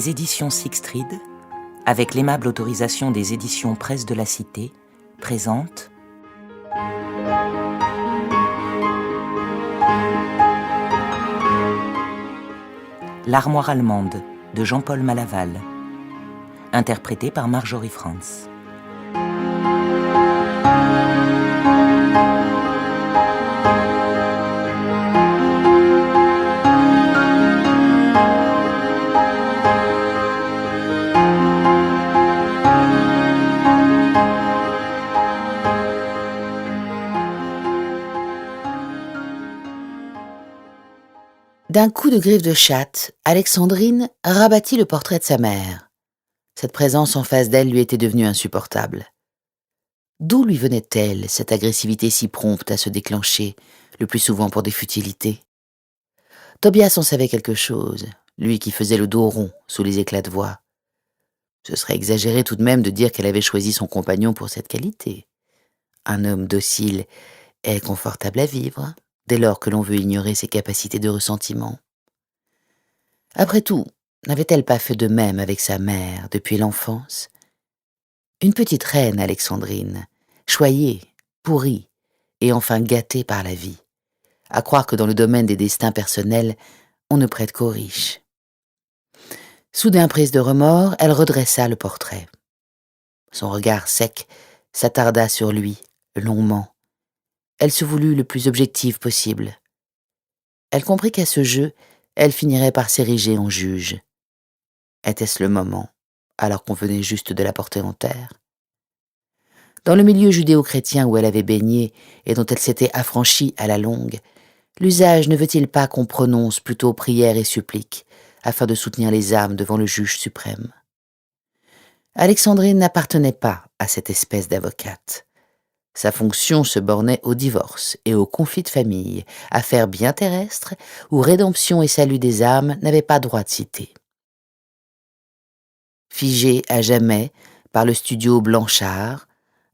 Les éditions Sixtrid, avec l'aimable autorisation des éditions Presse de la Cité, présentent L'armoire allemande de Jean-Paul Malaval, interprété par Marjorie Frantz. D'un coup de griffe de chatte, Alexandrine rabattit le portrait de sa mère. Cette présence en face d'elle lui était devenue insupportable. D'où lui venait-elle, cette agressivité si prompte à se déclencher, le plus souvent pour des futilités? Tobias en savait quelque chose, lui qui faisait le dos rond sous les éclats de voix. Ce serait exagéré tout de même de dire qu'elle avait choisi son compagnon pour cette qualité. Un homme docile est confortable à vivre, dès lors que l'on veut ignorer ses capacités de ressentiment. Après tout, n'avait-elle pas fait de même avec sa mère depuis l'enfance? Une petite reine, Alexandrine, choyée, pourrie, et enfin gâtée par la vie. À croire que dans le domaine des destins personnels, on ne prête qu'aux riches. Soudain prise de remords, elle redressa le portrait. Son regard sec s'attarda sur lui, longuement. Elle se voulut le plus objective possible. Elle comprit qu'à ce jeu, elle finirait par s'ériger en juge. Était-ce le moment, alors qu'on venait juste de la porter en terre? Dans le milieu judéo-chrétien où elle avait baigné et dont elle s'était affranchie à la longue, l'usage ne veut-il pas qu'on prononce plutôt prière et supplique, afin de soutenir les âmes devant le juge suprême? Alexandrine n'appartenait pas à cette espèce d'avocate. Sa fonction se bornait au divorce et aux conflits de famille, affaires bien terrestres où rédemption et salut des âmes n'avaient pas droit de citer. Figé à jamais par le studio Blanchard,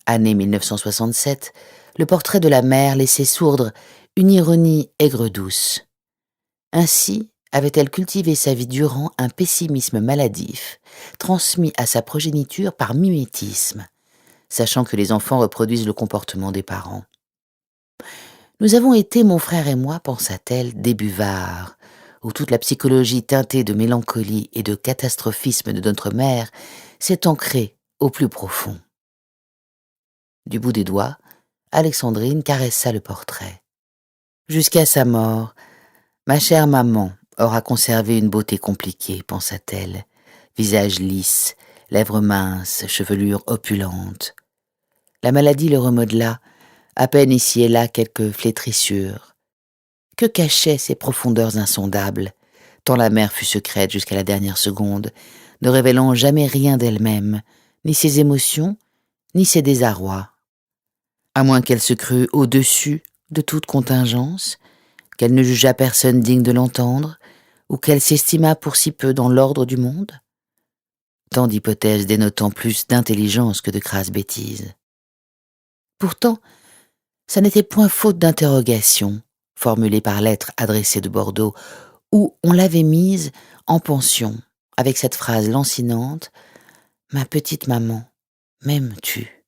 année 1967, le portrait de la mère laissait sourdre une ironie aigre-douce. Ainsi avait-elle cultivé sa vie durant un pessimisme maladif, transmis à sa progéniture par mimétisme, sachant que les enfants reproduisent le comportement des parents. Nous avons été, mon frère et moi, pensa-t-elle, des buvards, où toute la psychologie teintée de mélancolie et de catastrophisme de notre mère s'est ancrée au plus profond. Du bout des doigts, Alexandrine caressa le portrait. Jusqu'à sa mort, ma chère maman aura conservé une beauté compliquée, pensa-t-elle, visage lisse, lèvres minces, chevelure opulente. La maladie le remodela, à peine ici et là quelques flétrissures. Que cachaient ces profondeurs insondables, tant la mère fut secrète jusqu'à la dernière seconde, ne révélant jamais rien d'elle-même, ni ses émotions, ni ses désarrois. À moins qu'elle se crût au-dessus de toute contingence, qu'elle ne jugeât personne digne de l'entendre, ou qu'elle s'estimât pour si peu dans l'ordre du monde? Tant d'hypothèses dénotant plus d'intelligence que de crasses bêtises. Pourtant, ça n'était point faute d'interrogations, formulées par lettre adressée de Bordeaux, où on l'avait mise en pension, avec cette phrase lancinante « Ma petite maman, m'aimes-tu »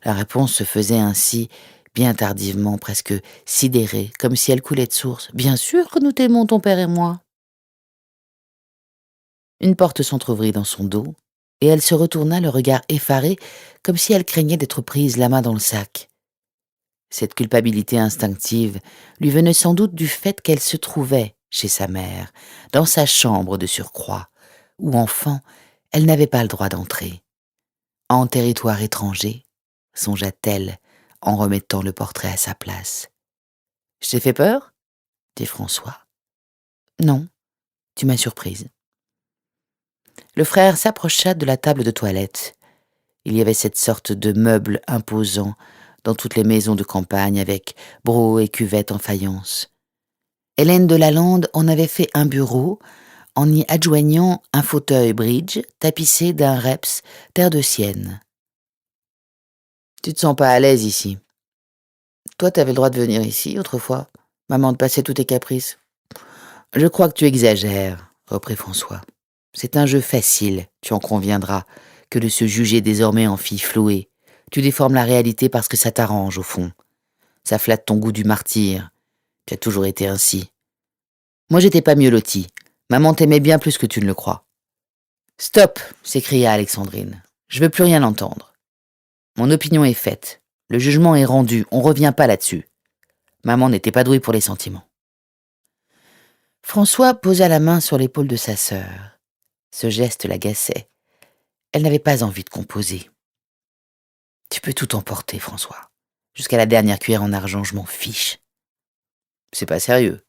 La réponse se faisait ainsi, bien tardivement, presque sidérée, comme si elle coulait de source. « Bien sûr que nous t'aimons, ton père et moi !» Une porte s'entr'ouvrit dans son dos, et elle se retourna le regard effaré, comme si elle craignait d'être prise la main dans le sac. Cette culpabilité instinctive lui venait sans doute du fait qu'elle se trouvait chez sa mère, dans sa chambre de surcroît, où, enfant, elle n'avait pas le droit d'entrer. En territoire étranger, songea-t-elle, en remettant le portrait à sa place. « Je t'ai fait peur ?» dit François. « Non, tu m'as surprise. » Le frère s'approcha de la table de toilette. Il y avait cette sorte de meuble imposant dans toutes les maisons de campagne avec broc et cuvette en faïence. Hélène de Lalande en avait fait un bureau en y adjoignant un fauteuil bridge tapissé d'un reps terre de Sienne. « Tu te sens pas à l'aise ici. Toi, t'avais le droit de venir ici autrefois. Maman te passait tous tes caprices. »« Je crois que tu exagères, » reprit François. C'est un jeu facile, tu en conviendras, que de se juger désormais en fille flouée. Tu déformes la réalité parce que ça t'arrange, au fond. Ça flatte ton goût du martyr. Tu as toujours été ainsi. Moi, j'étais pas mieux lotie. Maman t'aimait bien plus que tu ne le crois. Stop, s'écria Alexandrine. Je veux plus rien entendre. Mon opinion est faite. Le jugement est rendu. On revient pas là-dessus. Maman n'était pas douée pour les sentiments. François posa la main sur l'épaule de sa sœur. Ce geste l'agaçait. Elle n'avait pas envie de composer. Tu peux tout emporter, François. Jusqu'à la dernière cuillère en argent, je m'en fiche. C'est pas sérieux.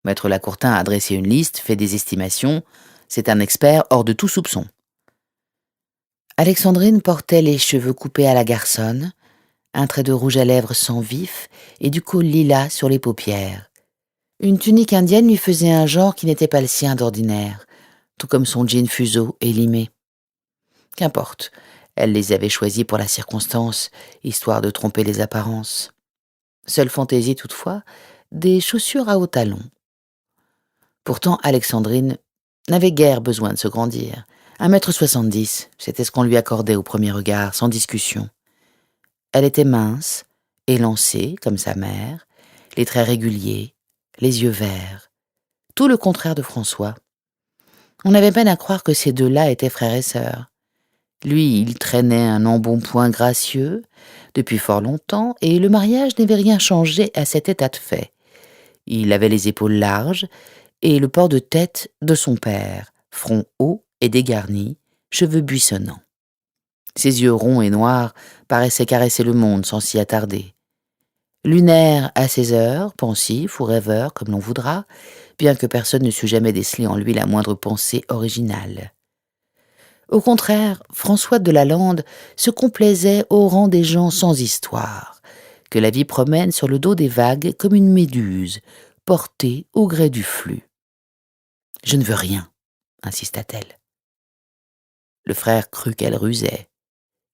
Maître Lacourtin a dressé une liste, fait des estimations. C'est un expert hors de tout soupçon. Alexandrine portait les cheveux coupés à la garçonne, un trait de rouge à lèvres sans vif et du col lilas sur les paupières. Une tunique indienne lui faisait un genre qui n'était pas le sien d'ordinaire, tout comme son jean fuseau et limé. Qu'importe, elle les avait choisis pour la circonstance, histoire de tromper les apparences. Seule fantaisie toutefois, des chaussures à hauts talons. Pourtant, Alexandrine n'avait guère besoin de se grandir. 1,70 m, c'était ce qu'on lui accordait au premier regard, sans discussion. Elle était mince, élancée, comme sa mère, les traits réguliers, les yeux verts. Tout le contraire de François. On avait peine à croire que ces deux-là étaient frères et sœurs. Lui, il traînait un embonpoint gracieux depuis fort longtemps, et le mariage n'avait rien changé à cet état de fait. Il avait les épaules larges et le port de tête de son père, front haut et dégarni, cheveux buissonnants. Ses yeux ronds et noirs paraissaient caresser le monde sans s'y attarder. Lunaire à ses heures, pensif ou rêveur, comme l'on voudra, bien que personne ne sût jamais déceler en lui la moindre pensée originale. Au contraire, François de Lalande se complaisait au rang des gens sans histoire, que la vie promène sur le dos des vagues comme une méduse, portée au gré du flux. « Je ne veux rien », insista-t-elle. Le frère crut qu'elle rusait,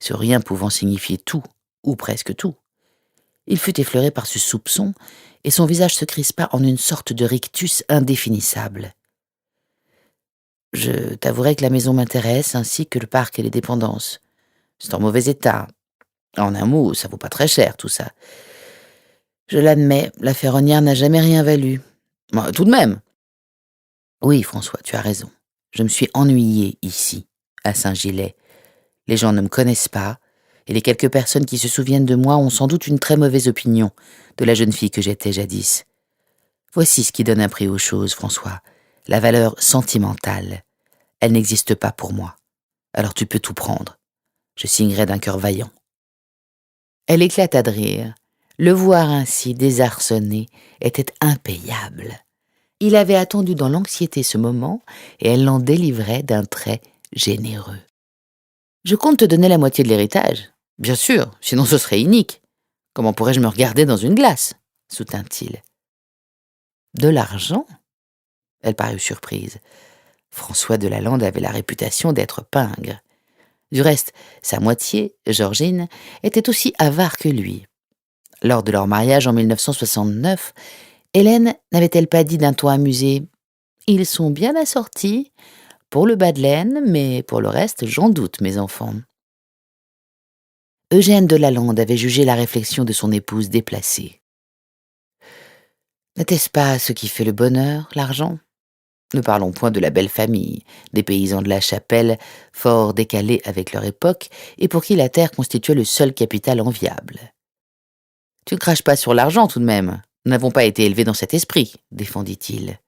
ce rien pouvant signifier tout, ou presque tout. Il fut effleuré par ce soupçon, et son visage se crispa en une sorte de rictus indéfinissable. « Je t'avouerai que la maison m'intéresse, ainsi que le parc et les dépendances. C'est en mauvais état. En un mot, ça vaut pas très cher, tout ça. Je l'admets, la ferronnière n'a jamais rien valu. Tout de même. Oui, François, tu as raison. Je me suis ennuyée ici, à Saint-Gilais. Les gens ne me connaissent pas, et les quelques personnes qui se souviennent de moi ont sans doute une très mauvaise opinion de la jeune fille que j'étais jadis. Voici ce qui donne un prix aux choses, François, la valeur sentimentale. Elle n'existe pas pour moi. Alors tu peux tout prendre. Je signerai d'un cœur vaillant. » Elle éclata de rire. Le voir ainsi désarçonné était impayable. Il avait attendu dans l'anxiété ce moment, et elle l'en délivrait d'un trait généreux. « Je compte te donner la moitié de l'héritage. Bien sûr, sinon ce serait inique. Comment pourrais-je me regarder dans une glace ?» soutint-il. « De l'argent ?» Elle parut surprise. François de Lalande avait la réputation d'être pingre. Du reste, sa moitié, Georgine, était aussi avare que lui. Lors de leur mariage en 1969, Hélène n'avait-elle pas dit d'un ton amusé « Ils sont bien assortis, pour le bas de laine, mais pour le reste, j'en doute, mes enfants. » Eugène de Lalande avait jugé la réflexion de son épouse déplacée. N'était-ce pas ce qui fait le bonheur, l'argent ? Ne parlons point de la belle famille, des paysans de la Chapelle, fort décalés avec leur époque, et pour qui la terre constituait le seul capital enviable. « Tu ne craches pas sur l'argent tout de même. Nous n'avons pas été élevés dans cet esprit, » défendit-il.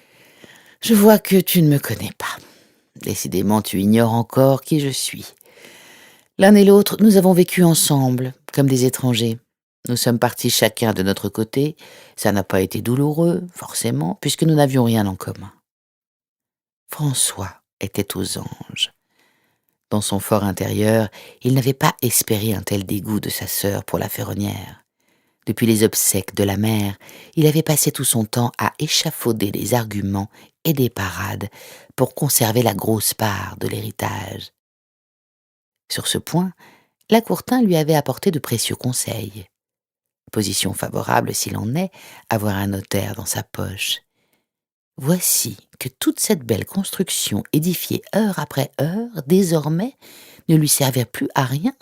« Je vois que tu ne me connais pas. Décidément, tu ignores encore qui je suis. L'un et l'autre, nous avons vécu ensemble, comme des étrangers. Nous sommes partis chacun de notre côté. Ça n'a pas été douloureux, forcément, puisque nous n'avions rien en commun. » François était aux anges. Dans son fort intérieur, il n'avait pas espéré un tel dégoût de sa sœur pour la ferronnière. Depuis les obsèques de la mère, il avait passé tout son temps à échafauder des arguments et des parades pour conserver la grosse part de l'héritage. Sur ce point, Lacourtin lui avait apporté de précieux conseils. Position favorable s'il en est, avoir un notaire dans sa poche. Voici que toute cette belle construction édifiée heure après heure, désormais, ne lui servait plus à rien.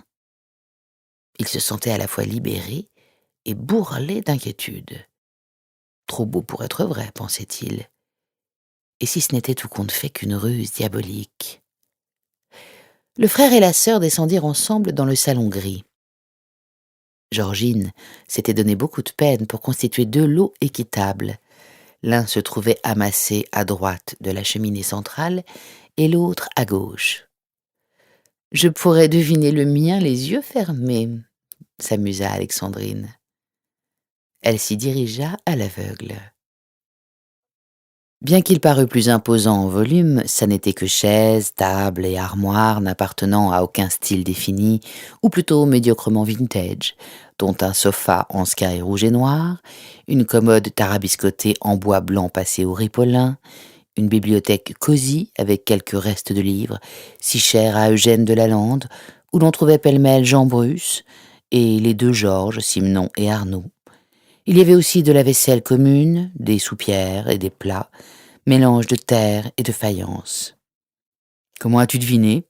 Il se sentait à la fois libéré et bourrelé d'inquiétude. Trop beau pour être vrai, pensait-il. Et si ce n'était tout compte fait qu'une ruse diabolique? Le frère et la sœur descendirent ensemble dans le salon gris. Georgine s'était donné beaucoup de peine pour constituer deux lots équitables. L'un se trouvait amassé à droite de la cheminée centrale et l'autre à gauche. « Je pourrais deviner le mien les yeux fermés », s'amusa Alexandrine. Elle s'y dirigea à l'aveugle. Bien qu'il parût plus imposant en volume, ça n'était que chaises, tables et armoires n'appartenant à aucun style défini, ou plutôt médiocrement vintage, dont un sofa en sky rouge et noir, une commode tarabiscotée en bois blanc passé au ripolin, une bibliothèque cosy avec quelques restes de livres, si chers à Eugène de Lalande, où l'on trouvait pêle-mêle Jean Bruce et les deux Georges, Simenon et Arnaud. Il y avait aussi de la vaisselle commune, des soupières et des plats, mélange de terre et de faïence. « Comment as-tu deviné ?»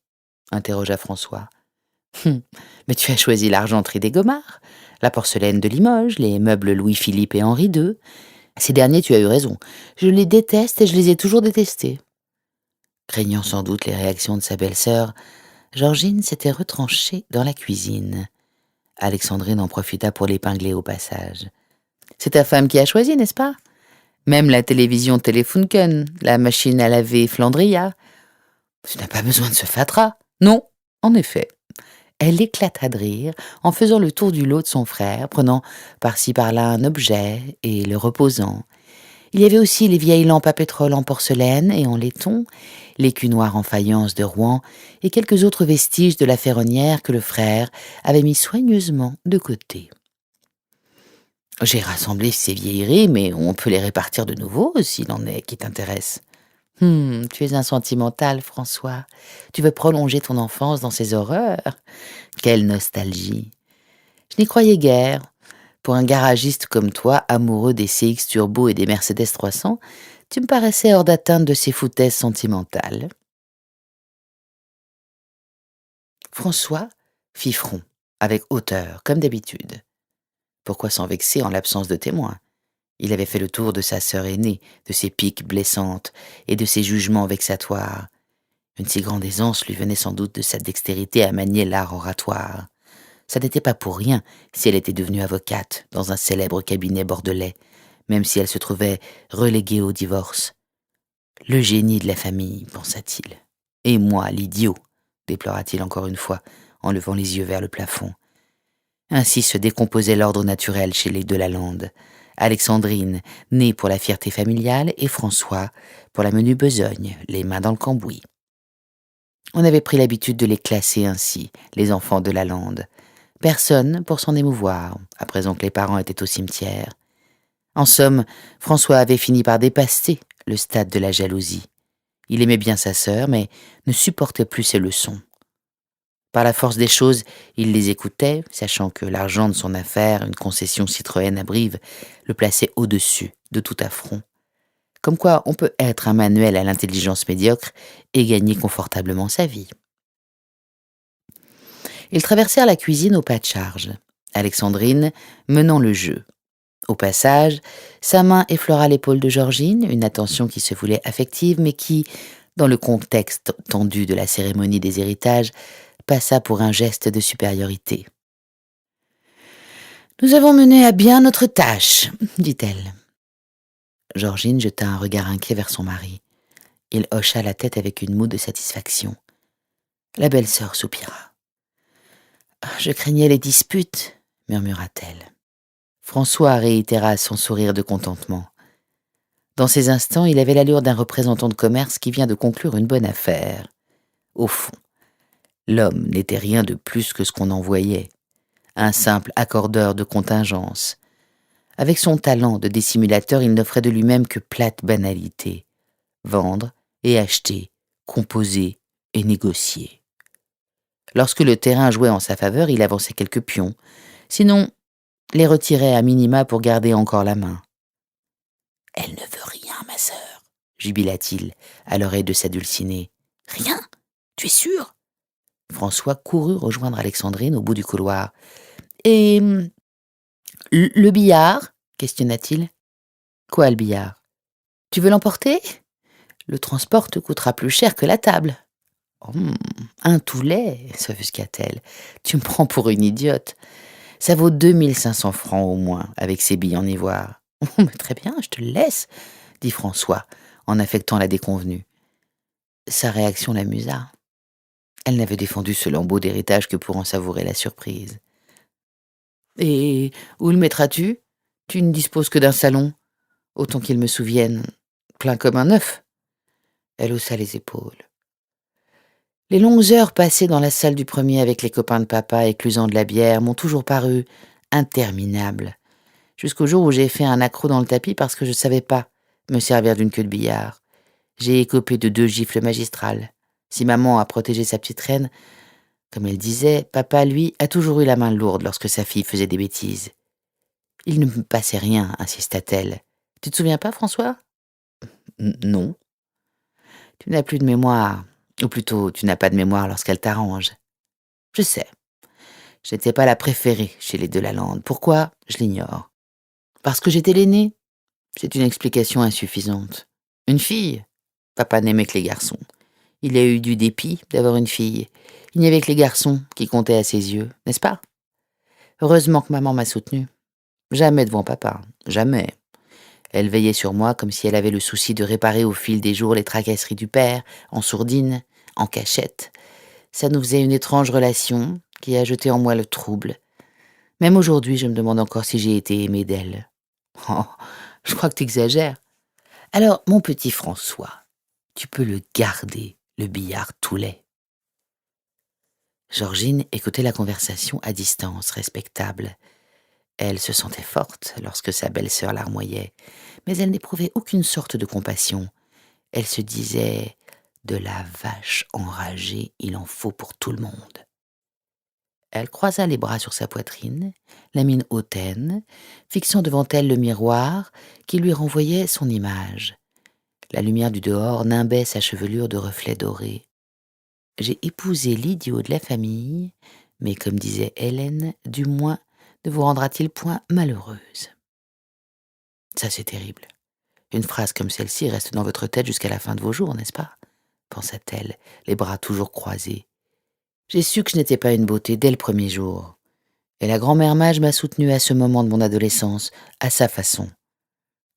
interrogea François. « Mais tu as choisi l'argenterie des Gomards, la porcelaine de Limoges, les meubles Louis-Philippe et Henri II. Ces derniers, tu as eu raison. Je les déteste et je les ai toujours détestés. » Craignant sans doute les réactions de sa belle-sœur, Georgine s'était retranchée dans la cuisine. Alexandrine en profita pour l'épingler au passage. « C'est ta femme qui a choisi, n'est-ce pas ? Même la télévision Telefunken, la machine à laver Flandria. Tu n'as pas besoin de ce fatras. » Non, en effet. Elle éclata de rire en faisant le tour du lot de son frère, prenant par-ci par-là un objet et le reposant. Il y avait aussi les vieilles lampes à pétrole en porcelaine et en laiton, l'écu noir en faïence de Rouen et quelques autres vestiges de la ferronnière que le frère avait mis soigneusement de côté. « J'ai rassemblé ces vieilleries, mais on peut les répartir de nouveau s'il en est qui t'intéresse. » Tu es un sentimental, François. Tu veux prolonger ton enfance dans ces horreurs. Quelle nostalgie. Je n'y croyais guère. Pour un garagiste comme toi, amoureux des CX Turbo et des Mercedes 300, tu me paraissais hors d'atteinte de ces foutaises sentimentales. François fit front, avec hauteur, comme d'habitude. Pourquoi s'en vexer en l'absence de témoins? Il avait fait le tour de sa sœur aînée, de ses piques blessantes et de ses jugements vexatoires. Une si grande aisance lui venait sans doute de sa dextérité à manier l'art oratoire. Ça n'était pas pour rien si elle était devenue avocate dans un célèbre cabinet bordelais, même si elle se trouvait reléguée au divorce. Le génie de la famille, pensa-t-il. Et moi, l'idiot, déplora-t-il encore une fois, en levant les yeux vers le plafond. Ainsi se décomposait l'ordre naturel chez les de Lalande. Alexandrine, née pour la fierté familiale, et François, pour la menue besogne, les mains dans le cambouis. On avait pris l'habitude de les classer ainsi, les enfants de Lalande. Personne pour s'en émouvoir, à présent que les parents étaient au cimetière. En somme, François avait fini par dépasser le stade de la jalousie. Il aimait bien sa sœur, mais ne supportait plus ses leçons. Par la force des choses, il les écoutait, sachant que l'argent de son affaire, une concession Citroën à Brive, le plaçait au-dessus de tout affront. Comme quoi on peut être un manuel à l'intelligence médiocre et gagner confortablement sa vie. Ils traversèrent la cuisine au pas de charge, Alexandrine menant le jeu. Au passage, sa main effleura l'épaule de Georgine, une attention qui se voulait affective, mais qui, dans le contexte tendu de la cérémonie des héritages, passa pour un geste de supériorité. « Nous avons mené à bien notre tâche, » dit-elle. Georgine jeta un regard inquiet vers son mari. Il hocha la tête avec une moue de satisfaction. La belle-sœur soupira. « Je craignais les disputes, » murmura-t-elle. François réitéra son sourire de contentement. Dans ces instants, il avait l'allure d'un représentant de commerce qui vient de conclure une bonne affaire. Au fond, l'homme n'était rien de plus que ce qu'on en voyait, un simple accordeur de contingence. Avec son talent de dissimulateur, il n'offrait de lui-même que plate banalité. Vendre et acheter, composer et négocier. Lorsque le terrain jouait en sa faveur, il avançait quelques pions. Sinon, les retirait à minima pour garder encore la main. « Elle ne veut rien, ma sœur, » jubila-t-il à l'oreille de sa dulcinée. Rien? Tu es sûr? François courut rejoindre Alexandrine au bout du couloir. Et le billard? Questionna-t-il. Quoi, le billard? Tu veux l'emporter? Le transport te coûtera plus cher que la table. Un toulet, s'offusqua-t-elle. Tu me prends pour une idiote. Ça vaut 2500 francs au moins, avec ses billes en ivoire. Mais très bien, je te le laisse, dit François, en affectant la déconvenue. Sa réaction l'amusa. Elle n'avait défendu ce lambeau d'héritage que pour en savourer la surprise. Et où le mettras-tu? Tu ne disposes que d'un salon. Autant qu'il me souvienne, plein comme un œuf. Elle haussa les épaules. Les longues heures passées dans la salle du premier avec les copains de papa éclusant de la bière m'ont toujours paru interminables, jusqu'au jour où j'ai fait un accroc dans le tapis parce que je ne savais pas me servir d'une queue de billard. J'ai écopé de 2 gifles magistrales. Si maman a protégé sa petite reine, comme elle disait, papa, lui, a toujours eu la main lourde lorsque sa fille faisait des bêtises. Il ne me passait rien, insista-t-elle. Tu te souviens pas, François? Non. Tu n'as plus de mémoire. Ou plutôt, tu n'as pas de mémoire lorsqu'elle t'arrange. Je sais. Je n'étais pas la préférée chez les Delalande. Pourquoi? Je l'ignore. Parce que j'étais l'aînée? C'est une explication insuffisante. Une fille? Papa n'aimait que les garçons. Il a eu du dépit d'avoir une fille. Il n'y avait que les garçons qui comptaient à ses yeux, n'est-ce pas? Heureusement que maman m'a soutenue. Jamais devant papa. Jamais. Elle veillait sur moi comme si elle avait le souci de réparer au fil des jours les tracasseries du père, en sourdine, en cachette. Ça nous faisait une étrange relation qui a jeté en moi le trouble. Même aujourd'hui, je me demande encore si j'ai été aimée d'elle. Oh, je crois que t'exagères. Alors, mon petit François, tu peux le garder, le billard toulet. Georgine écoutait la conversation à distance, respectable. Elle se sentait forte lorsque sa belle-sœur larmoyait, mais elle n'éprouvait aucune sorte de compassion. Elle se disait « de la vache enragée, il en faut pour tout le monde ». Elle croisa les bras sur sa poitrine, la mine hautaine, fixant devant elle le miroir qui lui renvoyait son image. La lumière du dehors nimbait sa chevelure de reflets dorés. « J'ai épousé l'idiot de la famille, mais comme disait Hélène, du moins ne vous rendra-t-il point malheureuse ?» Ça, c'est terrible. Une phrase comme celle-ci reste dans votre tête jusqu'à la fin de vos jours, n'est-ce pas? Pensa-t-elle, les bras toujours croisés. J'ai su que je n'étais pas une beauté dès le premier jour. Et la grand-mère mage m'a soutenue à ce moment de mon adolescence, à sa façon.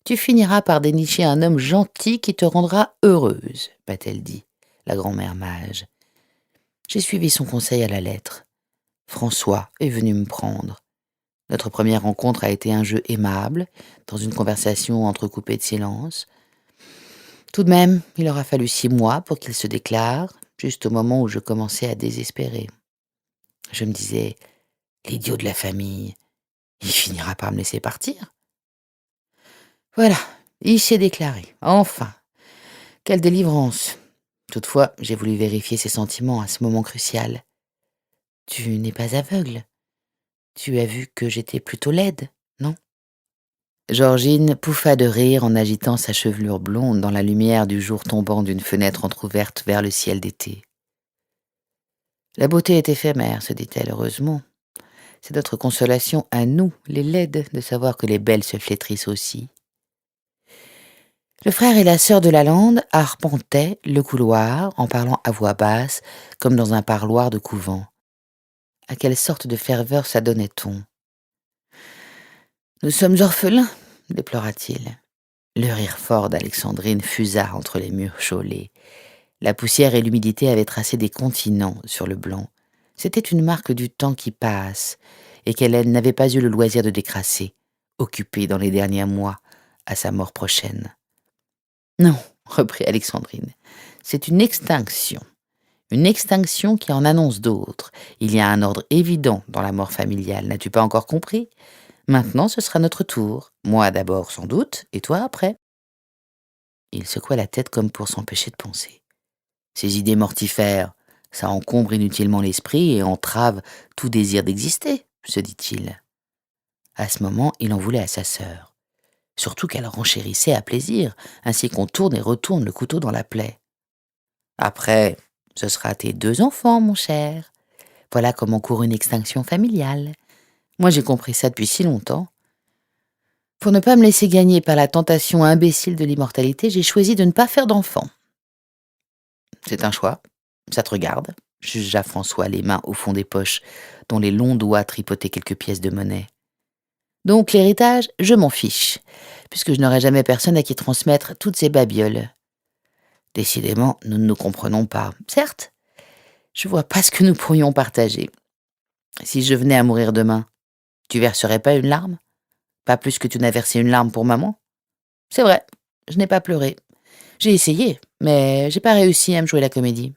Tu finiras par dénicher un homme gentil qui te rendra heureuse, m'a-t-elle dit, la grand-mère mage. J'ai suivi son conseil à la lettre. François est venu me prendre. Notre première rencontre a été un jeu aimable, dans une conversation entrecoupée de silence. Tout de même, il aura fallu 6 mois pour qu'il se déclare, juste au moment où je commençais à désespérer. Je me disais, l'idiot de la famille, il finira par me laisser partir. Voilà, il s'est déclaré, enfin. Quelle délivrance. Toutefois, j'ai voulu vérifier ses sentiments à ce moment crucial. Tu n'es pas aveugle. Tu as vu que j'étais plutôt laide, non? Georgine pouffa de rire en agitant sa chevelure blonde dans la lumière du jour tombant d'une fenêtre entr'ouverte vers le ciel d'été. La beauté est éphémère, se dit-elle heureusement. C'est notre consolation à nous, les laides, de savoir que les belles se flétrissent aussi. Le frère et la sœur de Lalande arpentaient le couloir en parlant à voix basse, comme dans un parloir de couvent. À quelle sorte de ferveur s'adonnait-on? « Nous sommes orphelins » déplora-t-il. Le rire fort d'Alexandrine fusa entre les murs chaulés. La poussière et l'humidité avaient tracé des continents sur le blanc. C'était une marque du temps qui passe et qu'Hélène n'avait pas eu le loisir de décrasser, occupée dans les derniers mois à sa mort prochaine. « Non, » reprit Alexandrine, « c'est une extinction. Une extinction qui en annonce d'autres. Il y a un ordre évident dans la mort familiale, n'as-tu pas encore compris? Maintenant, ce sera notre tour. Moi d'abord, sans doute, et toi après. » Il secoua la tête comme pour s'empêcher de penser. Ces idées mortifères, ça encombre inutilement l'esprit et entrave tout désir d'exister, se dit-il. À ce moment, il en voulait à sa sœur. surtout qu'elle renchérissait à plaisir, ainsi qu'on tourne et retourne le couteau dans la plaie. Après, ce sera tes 2 enfants, mon cher. Voilà comment court une extinction familiale. Moi, j'ai compris ça depuis si longtemps. Pour ne pas me laisser gagner par la tentation imbécile de l'immortalité, j'ai choisi de ne pas faire d'enfant. C'est un choix, ça te regarde, jugea François, les mains au fond des poches, dont les longs doigts tripotaient quelques pièces de monnaie. Donc l'héritage, je m'en fiche, puisque je n'aurai jamais personne à qui transmettre toutes ces babioles. Décidément, nous ne nous comprenons pas. Certes, je vois pas ce que nous pourrions partager. Si je venais à mourir demain, tu verserais pas une larme? Pas plus que tu n'as versé une larme pour maman? C'est vrai, je n'ai pas pleuré. J'ai essayé, mais j'ai pas réussi à me jouer la comédie.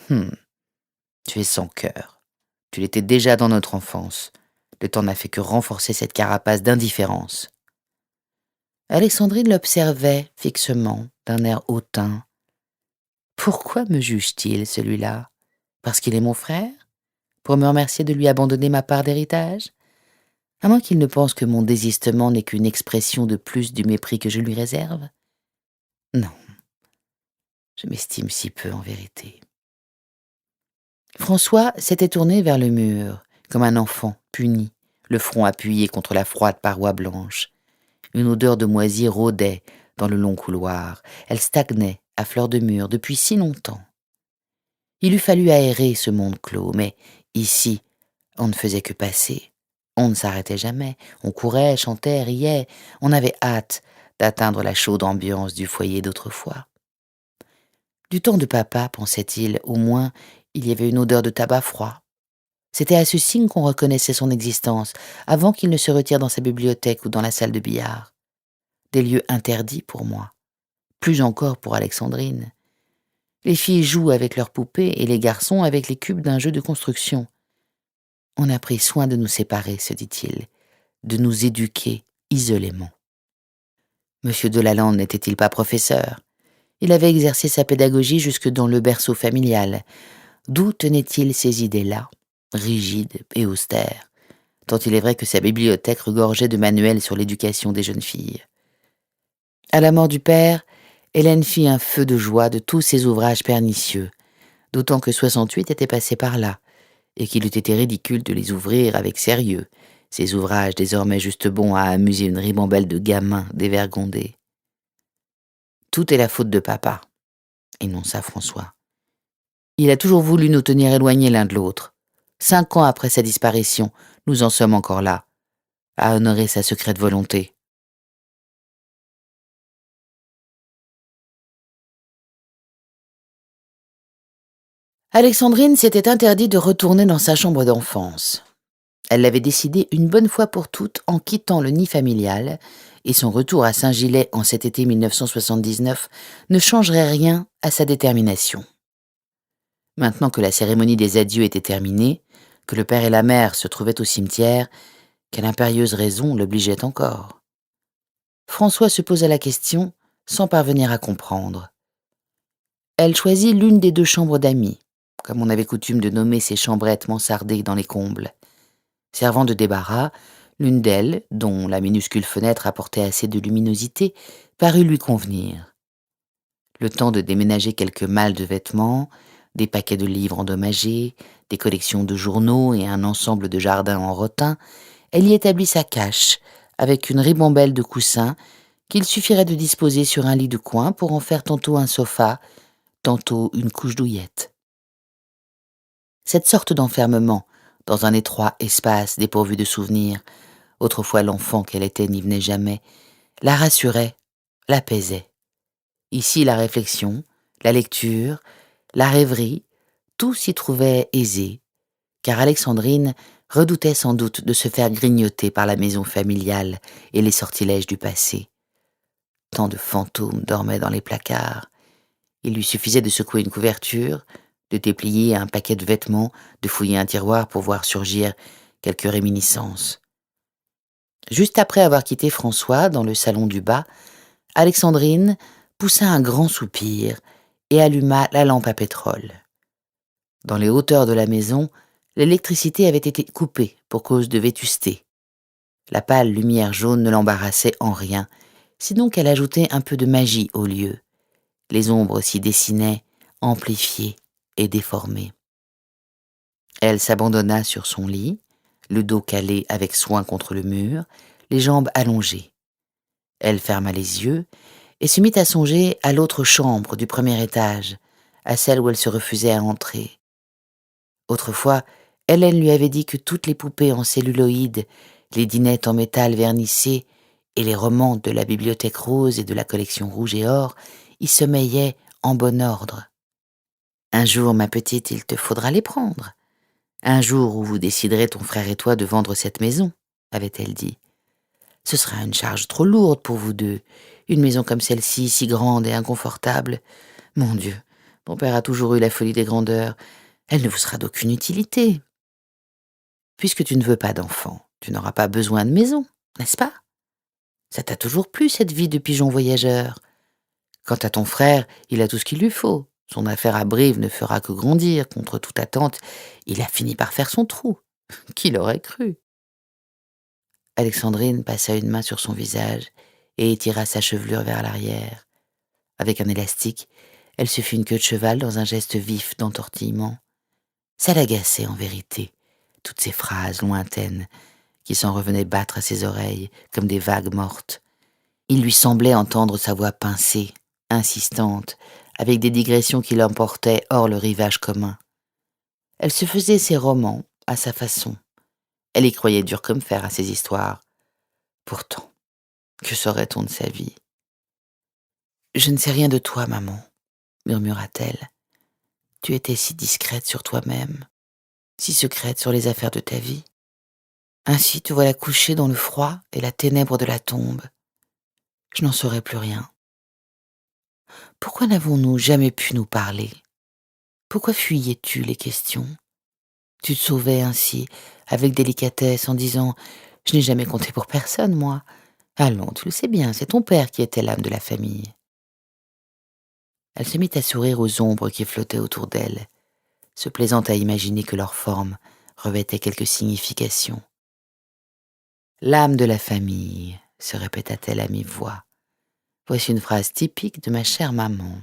Tu es sans cœur. Tu l'étais déjà dans notre enfance. Le temps n'a fait que renforcer cette carapace d'indifférence. Alexandrine l'observait fixement, d'un air hautain. Pourquoi me juge-t-il, celui-là? Parce qu'il est mon frère? Pour me remercier de lui abandonner ma part d'héritage? À moins qu'il ne pense que mon désistement n'est qu'une expression de plus du mépris que je lui réserve? Non, je m'estime si peu en vérité. François s'était tourné vers le mur, comme un enfant puni, le front appuyé contre la froide paroi blanche. Une odeur de moisi rôdait dans le long couloir. Elle stagnait à fleur de mur depuis si longtemps. Il eût fallu aérer ce monde clos, mais ici, on ne faisait que passer. On ne s'arrêtait jamais. On courait, chantait, riait. On avait hâte d'atteindre la chaude ambiance du foyer d'autrefois. Du temps de papa, pensait-il, au moins, il y avait une odeur de tabac froid. C'était à ce signe qu'on reconnaissait son existence, avant qu'il ne se retire dans sa bibliothèque ou dans la salle de billard. Des lieux interdits pour moi, plus encore pour Alexandrine. Les filles jouent avec leurs poupées et les garçons avec les cubes d'un jeu de construction. On a pris soin de nous séparer, se dit-il, de nous éduquer isolément. Monsieur Delalande n'était-il pas professeur? Il avait exercé sa pédagogie jusque dans le berceau familial. D'où tenait-il ces idées-là, rigides et austères, tant il est vrai que sa bibliothèque regorgeait de manuels sur l'éducation des jeunes filles. À la mort du père, Hélène fit un feu de joie de tous ces ouvrages pernicieux, d'autant que 68 était passé par là, et qu'il eût été ridicule de les ouvrir avec sérieux, ces ouvrages désormais juste bons à amuser une ribambelle de gamins dévergondés. Tout est la faute de papa, énonça François. Il a toujours voulu nous tenir éloignés l'un de l'autre. 5 ans après sa disparition, nous en sommes encore là, à honorer sa secrète volonté. Alexandrine s'était interdit de retourner dans sa chambre d'enfance. Elle l'avait décidé une bonne fois pour toutes en quittant le nid familial, et son retour à Saint-Gilais en cet été 1979 ne changerait rien à sa détermination. Maintenant que la cérémonie des adieux était terminée, que le père et la mère se trouvaient au cimetière, quelle impérieuse raison l'obligeait encore? François se posa la question sans parvenir à comprendre. Elle choisit l'une des 2 chambres d'amis, comme on avait coutume de nommer ces chambrettes mansardées dans les combles. Servant de débarras, l'une d'elles, dont la minuscule fenêtre apportait assez de luminosité, parut lui convenir. Le temps de déménager quelques malles de vêtements, des paquets de livres endommagés, des collections de journaux et un ensemble de jardins en rotin, elle y établit sa cache, avec une ribambelle de coussins qu'il suffirait de disposer sur un lit de coin pour en faire tantôt un sofa, tantôt une couche douillette. Cette sorte d'enfermement, dans un étroit espace dépourvu de souvenirs, autrefois l'enfant qu'elle était n'y venait jamais, la rassurait, l'apaisait. Ici la réflexion, la lecture, la rêverie, tout s'y trouvait aisé, car Alexandrine redoutait sans doute de se faire grignoter par la maison familiale et les sortilèges du passé. Tant de fantômes dormaient dans les placards. Il lui suffisait de secouer une couverture, de déplier un paquet de vêtements, de fouiller un tiroir pour voir surgir quelques réminiscences. Juste après avoir quitté François dans le salon du bas, Alexandrine poussa un grand soupir et alluma la lampe à pétrole. Dans les hauteurs de la maison, l'électricité avait été coupée pour cause de vétusté. La pâle lumière jaune ne l'embarrassait en rien sinon qu'elle ajoutait un peu de magie au lieu. Les ombres s'y dessinaient, amplifiées et déformées. Elle s'abandonna sur son lit, le dos calé avec soin contre le mur, les jambes allongées. Elle ferma les yeux et se mit à songer à l'autre chambre du premier étage, à celle où elle se refusait à entrer. Autrefois, Hélène lui avait dit que toutes les poupées en celluloïd, les dinettes en métal vernissé et les romans de la bibliothèque rose et de la collection rouge et or y sommeillaient en bon ordre. Un jour, ma petite, il te faudra les prendre. Un jour où vous déciderez, ton frère et toi, de vendre cette maison, avait-elle dit. Ce sera une charge trop lourde pour vous deux. Une maison comme celle-ci, si grande et inconfortable. Mon Dieu, ton père a toujours eu la folie des grandeurs. Elle ne vous sera d'aucune utilité. Puisque tu ne veux pas d'enfant, tu n'auras pas besoin de maison, n'est-ce pas? Ça t'a toujours plu, cette vie de pigeon voyageur. Quant à ton frère, il a tout ce qu'il lui faut. Son affaire à Brive ne fera que grandir. Contre toute attente, il a fini par faire son trou. Qui l'aurait cru? Alexandrine passa une main sur son visage et étira sa chevelure vers l'arrière. Avec un élastique, elle se fit une queue de cheval dans un geste vif d'entortillement. Ça l'agaçait en vérité, toutes ces phrases lointaines qui s'en revenaient battre à ses oreilles comme des vagues mortes. Il lui semblait entendre sa voix pincée, insistante, avec des digressions qui l'emportaient hors le rivage commun. Elle se faisait ses romans à sa façon. Elle y croyait dur comme fer à ses histoires. Pourtant, que saurait-on de sa vie? « Je ne sais rien de toi, maman, » murmura-t-elle. « Tu étais si discrète sur toi-même, si secrète sur les affaires de ta vie. Ainsi te voilà couchée dans le froid et la ténèbre de la tombe. Je n'en saurais plus rien. Pourquoi n'avons-nous jamais pu nous parler? Pourquoi fuyais-tu les questions? Tu te sauvais ainsi, avec délicatesse, en disant « Je n'ai jamais compté pour personne, moi. Allons, tu le sais bien, c'est ton père qui était l'âme de la famille. » Elle se mit à sourire aux ombres qui flottaient autour d'elle, se plaisant à imaginer que leur forme revêtait quelque signification. « L'âme de la famille », se répéta-t-elle à mi-voix. « Voici une phrase typique de ma chère maman. »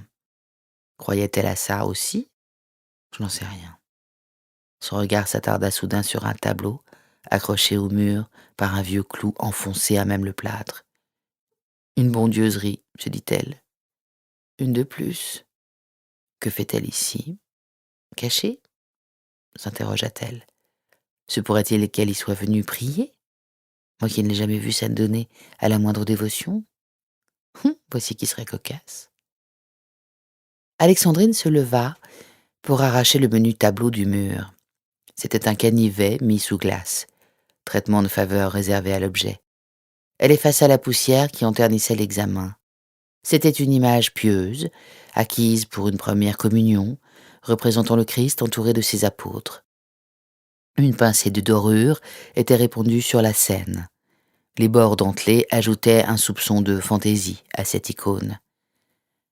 Croyait-elle à ça aussi? Je n'en sais rien. Son regard s'attarda soudain sur un tableau, accroché au mur par un vieux clou enfoncé à même le plâtre. « Une bondieuserie », se dit-elle. « Une de plus. Que fait-elle ici? Cachée ?» s'interrogea-t-elle. « Se pourrait-il qu'elle y soit venue prier? Moi qui ne l'ai jamais vue s'adonner à la moindre dévotion? Voici qui serait cocasse. » Alexandrine se leva pour arracher le menu tableau du mur. C'était un canivet mis sous glace, traitement de faveur réservé à l'objet. Elle effaça la poussière qui en ternissait l'examen. C'était une image pieuse, acquise pour une première communion, représentant le Christ entouré de ses apôtres. Une pincée de dorure était répandue sur la scène. Les bords dentelés ajoutaient un soupçon de fantaisie à cette icône.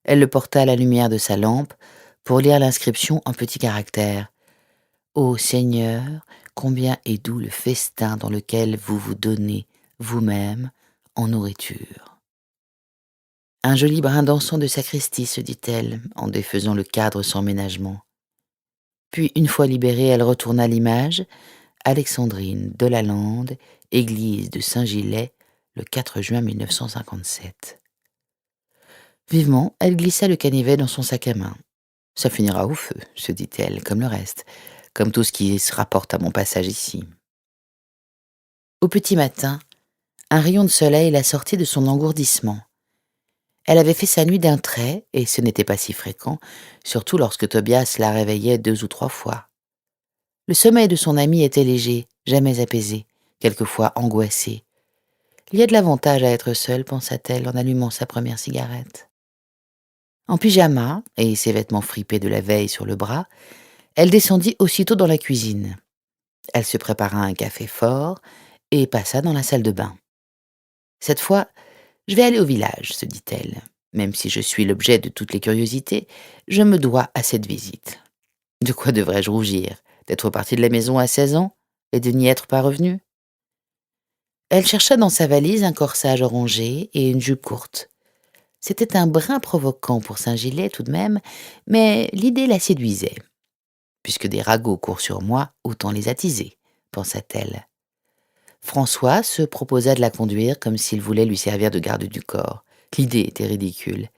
Elle le porta à la lumière de sa lampe pour lire l'inscription en petits caractères. « Ô Seigneur, combien est doux le festin dans lequel vous vous donnez vous-même en nourriture. » Un joli brin d'encens de sacristie, se dit-elle, en défaisant le cadre sans ménagement. Puis, une fois libérée, elle retourna l'image. Alexandrine de la Lande, église de Saint-Gilles, le 4 juin 1957. Vivement, elle glissa le canivet dans son sac à main. « Ça finira au feu », se dit-elle, comme le reste, comme tout ce qui se rapporte à mon passage ici. Au petit matin, un rayon de soleil la sortit de son engourdissement. Elle avait fait sa nuit d'un trait, et ce n'était pas si fréquent, surtout lorsque Tobias la réveillait 2 ou 3 fois. Le sommeil de son amie était léger, jamais apaisé, quelquefois angoissé. Il y a de l'avantage à être seule, pensa-t-elle en allumant sa première cigarette. En pyjama, et ses vêtements fripés de la veille sur le bras, elle descendit aussitôt dans la cuisine. Elle se prépara un café fort et passa dans la salle de bain. Cette fois, je vais aller au village, se dit-elle. Même si je suis l'objet de toutes les curiosités, je me dois à cette visite. De quoi devrais-je rougir? D'être partie de la maison à 16 ans et de n'y être pas revenue? Elle chercha dans sa valise un corsage orangé et une jupe courte. C'était un brin provoquant pour Saint-Gilais tout de même, mais l'idée la séduisait. Puisque des ragots courent sur moi, autant les attiser, pensa-t-elle. François se proposa de la conduire comme s'il voulait lui servir de garde du corps. L'idée était ridicule.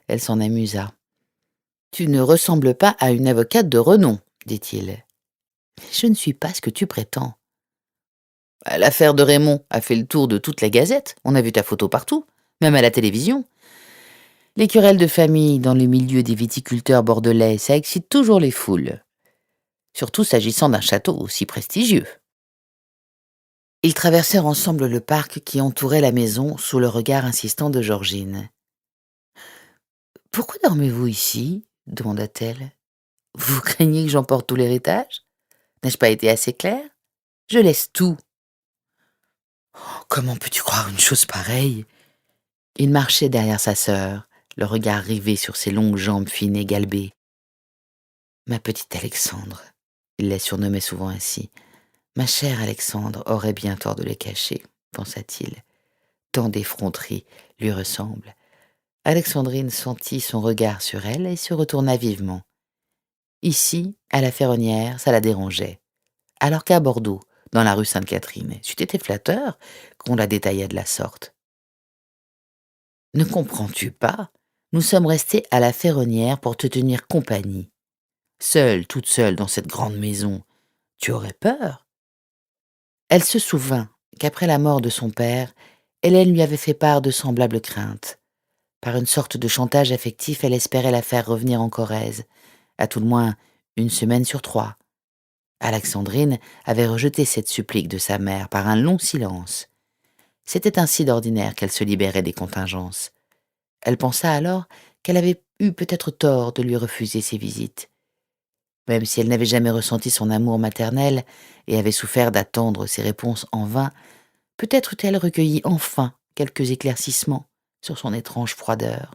Elle s'en amusa. « Tu ne ressembles pas à une avocate de renom, dit-il. « Je ne suis pas ce que tu prétends. » L'affaire de Raymond a fait le tour de toute la gazette. On a vu ta photo partout, même à la télévision. Les querelles de famille dans le milieu des viticulteurs bordelais, ça excite toujours les foules. Surtout s'agissant d'un château aussi prestigieux. Ils traversèrent ensemble le parc qui entourait la maison sous le regard insistant de Georgine. « Pourquoi dormez-vous ici ?» demanda-t-elle. « Vous craignez que j'emporte tout l'héritage ? N'ai-je pas été assez claire ? Je laisse tout. » « Comment peux-tu croire une chose pareille ?» Il marchait derrière sa sœur, le regard rivé sur ses longues jambes fines et galbées. « Ma petite Alexandre », il la surnommait souvent ainsi. « Ma chère Alexandre aurait bien tort de les cacher, pensa-t-il. Tant d'effronteries lui ressemblent. Alexandrine sentit son regard sur elle et se retourna vivement. Ici, à la Ferronnière, ça la dérangeait. Alors qu'à Bordeaux, dans la rue Sainte-Catherine, c'eût été flatteur qu'on la détaillait de la sorte. « Ne comprends-tu pas ? Nous sommes restés à la Ferronnière pour te tenir compagnie. Seule, toute seule dans cette grande maison, tu aurais peur ?» Elle se souvint qu'après la mort de son père, Hélène lui avait fait part de semblables craintes. Par une sorte de chantage affectif, elle espérait la faire revenir en Corrèze, à tout le moins 1 semaine sur 3. Alexandrine avait rejeté cette supplique de sa mère par un long silence. C'était ainsi d'ordinaire qu'elle se libérait des contingences. Elle pensa alors qu'elle avait eu peut-être tort de lui refuser ses visites. Même si elle n'avait jamais ressenti son amour maternel et avait souffert d'attendre ses réponses en vain, peut-être eût-elle recueilli enfin quelques éclaircissements sur son étrange froideur.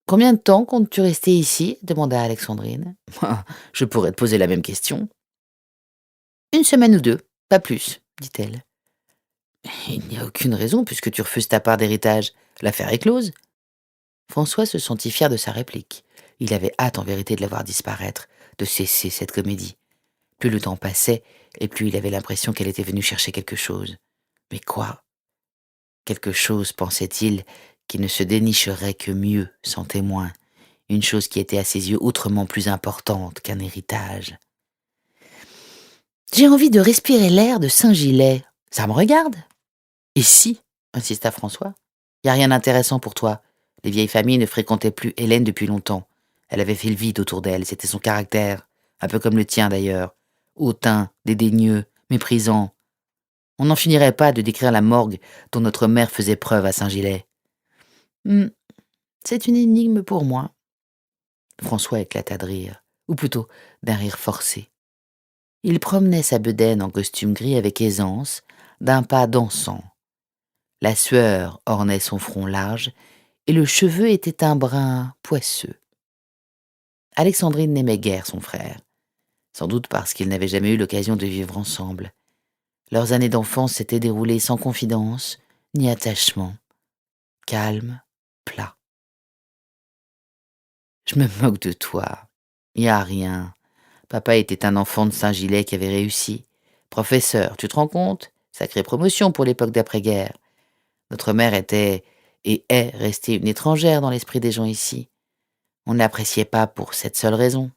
« Combien de temps comptes-tu rester ici ?» demanda Alexandrine. « Je pourrais te poser la même question. »« 1 semaine ou 2, pas plus, dit-elle. »« Il n'y a aucune raison puisque tu refuses ta part d'héritage. L'affaire est close. » François se sentit fier de sa réplique. Il avait hâte en vérité de la voir disparaître, de cesser cette comédie. Plus le temps passait, et plus il avait l'impression qu'elle était venue chercher quelque chose. Mais quoi ? Quelque chose, pensait-il, qui ne se dénicherait que mieux, sans témoin. Une chose qui était à ses yeux autrement plus importante qu'un héritage. « J'ai envie de respirer l'air de Saint-Gilais. Ça me regarde ?» ?»« Et si ?» insista François. « Y a rien d'intéressant pour toi. Les vieilles familles ne fréquentaient plus Hélène depuis longtemps. Elle avait fait le vide autour d'elle, c'était son caractère. Un peu comme le tien d'ailleurs. Hautain, dédaigneux, méprisant. On n'en finirait pas de décrire la morgue dont notre mère faisait preuve à Saint-Gilais. C'est une énigme pour moi. » François éclata de rire, ou plutôt d'un rire forcé. Il promenait sa bedaine en costume gris avec aisance, d'un pas dansant. La sueur ornait son front large, et le cheveu était un brun poisseux. Alexandrine n'aimait guère son frère, sans doute parce qu'ils n'avaient jamais eu l'occasion de vivre ensemble. Leurs années d'enfance s'étaient déroulées sans confidence, ni attachement, calme, plat. « Je me moque de toi. Y a rien. Papa était un enfant de Saint-Gilais qui avait réussi. Professeur, tu te rends compte ? Sacrée promotion pour l'époque d'après-guerre. Notre mère était et est restée une étrangère dans l'esprit des gens ici. On ne l'appréciait pas pour cette seule raison.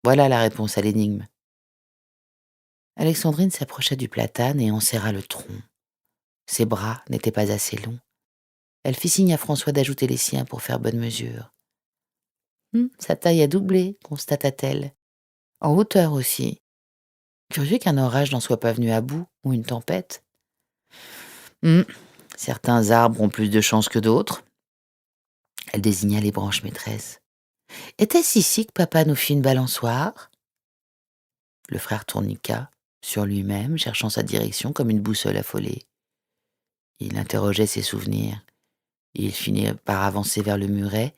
Voilà la réponse à l'énigme. » Alexandrine s'approcha du platane et en serra le tronc. Ses bras n'étaient pas assez longs. Elle fit signe à François d'ajouter les siens pour faire bonne mesure. « Sa taille a doublé, constata-t-elle. En hauteur aussi. Curieux qu'un orage n'en soit pas venu à bout, ou une tempête. Certains arbres ont plus de chance que d'autres. » Elle désigna les branches maîtresses. « Était-ce ici que papa nous fit une balançoire ?» Le frère tourniqua sur lui-même, cherchant sa direction comme une boussole affolée. Il interrogeait ses souvenirs. Il finit par avancer vers le muret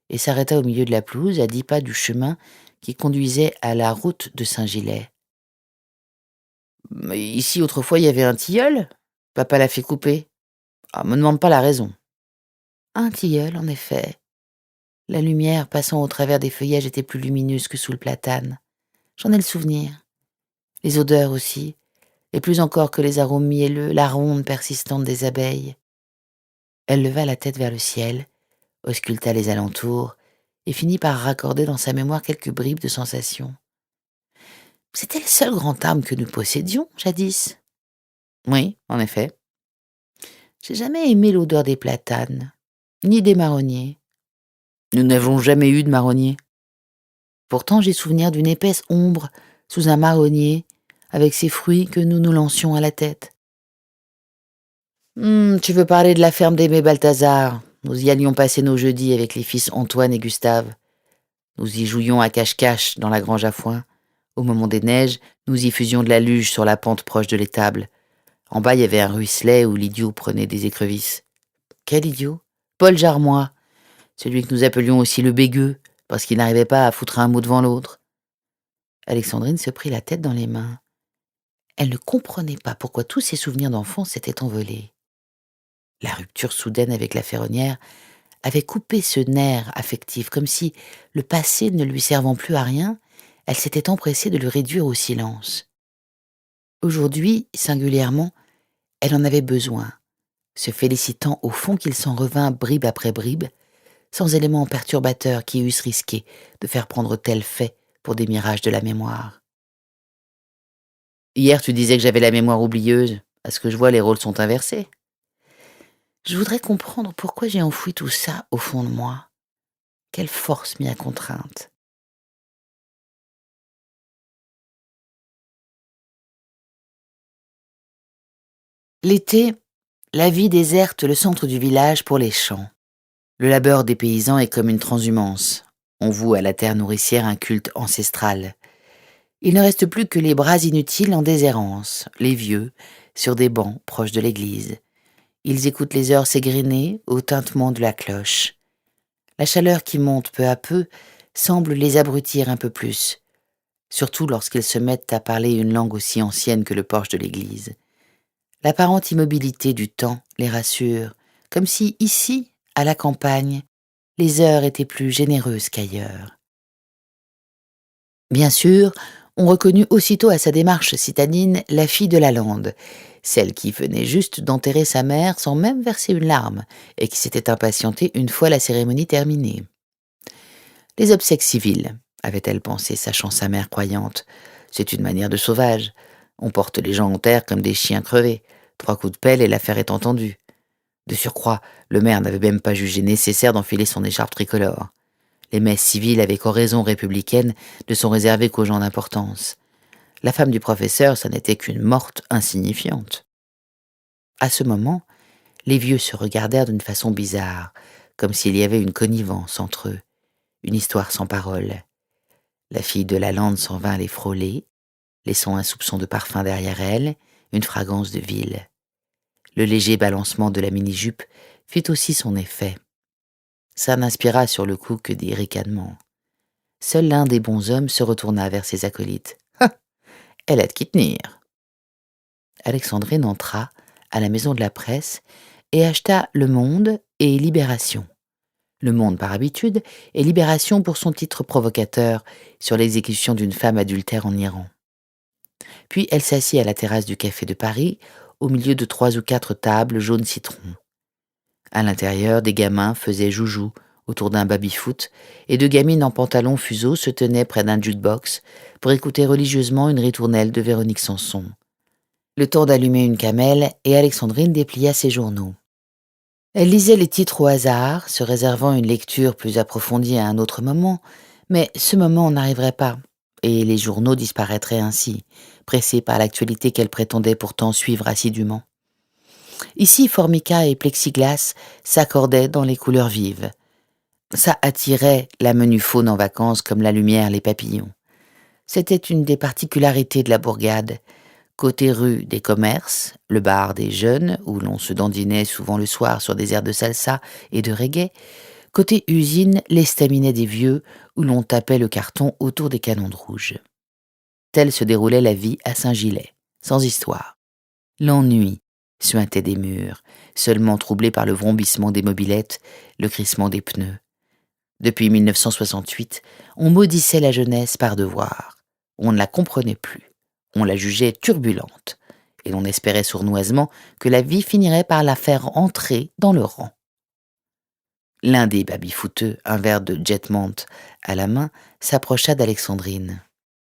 et s'arrêta au milieu de la pelouse à 10 pas du chemin qui conduisait à la route de Saint-Gilais. « Mais ici, autrefois, il y avait un tilleul ?» Papa l'a fait couper. Ah, me demande pas la raison. Un tilleul, en effet. La lumière passant au travers des feuillages était plus lumineuse que sous le platane. J'en ai le souvenir. Les odeurs aussi, et plus encore que les arômes mielleux, la ronde persistante des abeilles. Elle leva la tête vers le ciel, ausculta les alentours, et finit par raccorder dans sa mémoire quelques bribes de sensations. C'était le seul grand arbre que nous possédions, jadis. Oui, en effet. J'ai jamais aimé l'odeur des platanes, ni des marronniers. Nous n'avons jamais eu de marronniers. Pourtant, j'ai souvenir d'une épaisse ombre sous un marronnier, avec ses fruits que nous nous lancions à la tête. Tu veux parler de la ferme d'Aimé Balthazar. Nous y allions passer nos jeudis avec les fils Antoine et Gustave. Nous y jouions à cache-cache dans la grange à foin. Au moment des neiges, nous y faisions de la luge sur la pente proche de l'étable. En bas, il y avait un ruisselet où l'idiot prenait des écrevisses. Quel idiot? Paul Jarmois, celui que nous appelions aussi le bégueux, parce qu'il n'arrivait pas à foutre un mot devant l'autre. Alexandrine se prit la tête dans les mains. Elle ne comprenait pas pourquoi tous ses souvenirs d'enfance s'étaient envolés. La rupture soudaine avec la ferronnière avait coupé ce nerf affectif, comme si, le passé ne lui servant plus à rien, elle s'était empressée de le réduire au silence. Aujourd'hui, singulièrement, elle en avait besoin, se félicitant au fond qu'il s'en revint bribe après bribe, sans éléments perturbateurs qui eussent risqué de faire prendre tel fait pour des mirages de la mémoire. Hier, tu disais que j'avais la mémoire oublieuse. À ce que je vois, les rôles sont inversés. Je voudrais comprendre pourquoi j'ai enfoui tout ça au fond de moi. Quelle force m'y a contrainte. L'été, la vie déserte le centre du village pour les champs. Le labeur des paysans est comme une transhumance. On voue à la terre nourricière un culte ancestral. Il ne reste plus que les bras inutiles en déshérence, les vieux, sur des bancs proches de l'église. Ils écoutent les heures s'égriner au tintement de la cloche. La chaleur qui monte peu à peu semble les abrutir un peu plus, surtout lorsqu'ils se mettent à parler une langue aussi ancienne que le porche de l'église. L'apparente immobilité du temps les rassure, comme si ici, à la campagne, les heures étaient plus généreuses qu'ailleurs. Bien sûr, on reconnut aussitôt à sa démarche citadine la fille de la lande, celle qui venait juste d'enterrer sa mère sans même verser une larme, et qui s'était impatientée une fois la cérémonie terminée. Les obsèques civiles, avait-elle pensé, sachant sa mère croyante. C'est une manière de sauvage. On porte les gens en terre comme des chiens crevés. 3 coups de pelle et l'affaire est entendue. De surcroît, le maire n'avait même pas jugé nécessaire d'enfiler son écharpe tricolore. Les messes civiles avec oraison républicaine ne sont réservées qu'aux gens d'importance. La femme du professeur, ça n'était qu'une morte insignifiante. À ce moment, les vieux se regardèrent d'une façon bizarre, comme s'il y avait une connivence entre eux, une histoire sans parole. La fille de la lande s'en vint les frôler, laissant un soupçon de parfum derrière elle, une fragrance de ville. Le léger balancement de la mini-jupe fit aussi son effet. Ça n'inspira sur le coup que des ricanements. Seul l'un des bons hommes se retourna vers ses acolytes. « Ah, elle a de qui tenir !» Alexandrine entra à la maison de la presse et acheta Le Monde et Libération. Le Monde par habitude et Libération pour son titre provocateur sur l'exécution d'une femme adultère en Iran. Puis elle s'assit à la terrasse du Café de Paris, au milieu de 3 ou 4 tables jaune citron. À l'intérieur, des gamins faisaient joujou autour d'un baby-foot et 2 gamines en pantalon fuseau se tenaient près d'un jukebox pour écouter religieusement une ritournelle de Véronique Sanson. Le temps d'allumer une camelle et Alexandrine déplia ses journaux. Elle lisait les titres au hasard, se réservant une lecture plus approfondie à un autre moment, mais ce moment n'arriverait pas, et les journaux disparaîtraient ainsi, pressés par l'actualité qu'elle prétendait pourtant suivre assidûment. Ici, formica et plexiglas s'accordaient dans les couleurs vives. Ça attirait la menue faune en vacances comme la lumière les papillons. C'était une des particularités de la bourgade. Côté rue des commerces, le bar des jeunes, où l'on se dandinait souvent le soir sur des airs de salsa et de reggae. Côté usine, l'estaminet des vieux, où l'on tapait le carton autour des canons de rouge. Telle se déroulait la vie à Saint-Gilais, sans histoire. L'ennui, suintaient des murs, seulement troublés par le vrombissement des mobylettes, le crissement des pneus. Depuis 1968, on maudissait la jeunesse par devoir. On ne la comprenait plus. On la jugeait turbulente. Et l'on espérait sournoisement que la vie finirait par la faire entrer dans le rang. L'un des baby-footeux, un verre de Jetmont à la main, s'approcha d'Alexandrine.